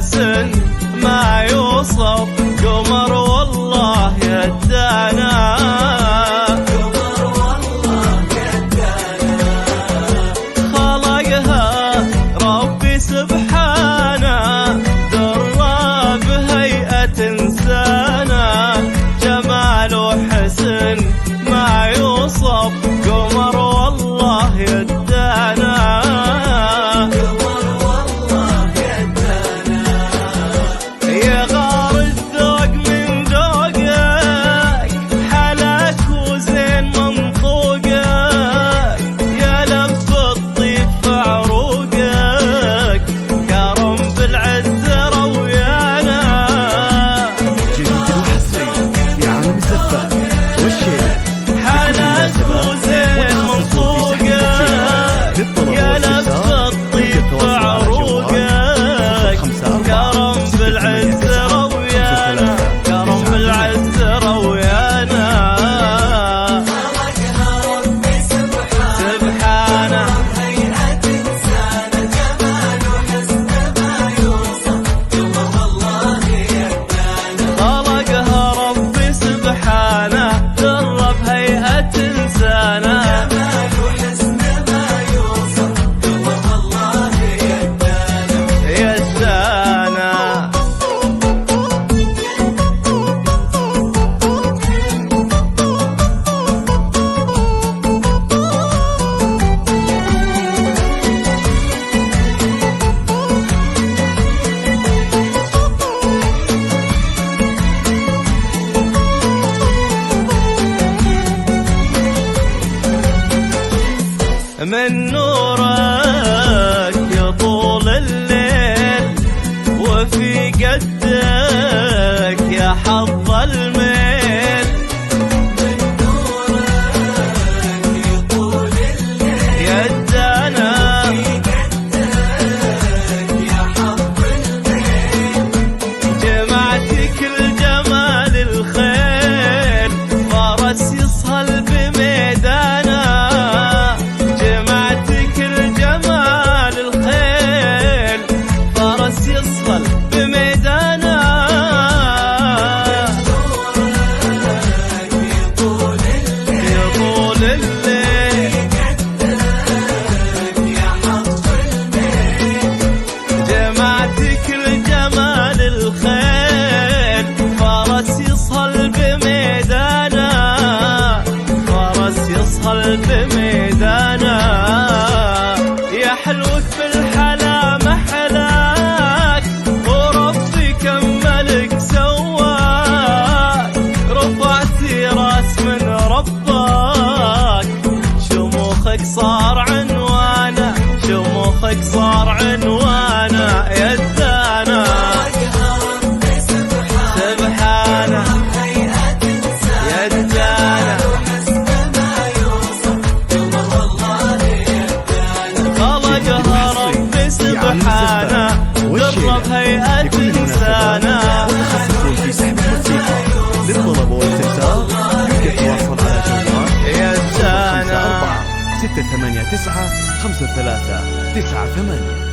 حسن ما يوصف، قمر والله يدانا، قمر والله يدانا، خلقها ربي سبحانه درى بهيئة إنسانه، جمال وحسن ما يوصف، قمر والله يدانا، قمر والله يدانا، يا غار الذوق من ذوقك، حلاك وزين منطوقك، يا لف الطيب في عروقك، كرم بالعز رويانا. جديد وحصري في عالم الزفات والشيلة، حلاك وزين منطوقك، يا لف الطيب في عروقك، كرم بالعز رويانا، كرم بالعز رويانا. خلقها ربي سبحانه هيئة إنسانه، جمال وحسن ما يوصف، قمر والله يدانا، خلقها ربي سبحانه درى بهيئة إنسانه، جمال وحسن ما يوصف، قمر والله يدانا، يدانا. من نورك يطول الليل، وفي قدك يا حظ الميل، من نورك يطول الليل يدانا، في قدك يا حظ الميل، جمعتك الجمال الخيل، فرس يصهل بميدانا، جمعتك الجمال الخيل، فرس يصهل بميدانا، يطول الليل يا حظ الميل، جمعتك الجمال الخيل، فرس يصهل بميدانا، فرس يصهل بميدانا، يا حلوك بالحلا محلاك، وربي كملك سواك، رفعتي راس من ربك، شموخك صار عنوانه، شموخك صار عنوانه، يدانا سبحانه يدانا، خلقها ربي سبحانه درى بهيئة إنسانه. متخصصون في سحب الموسيقى، للطلب والاستفسار يمكن التواصل على جوال يدانا 689 53 98.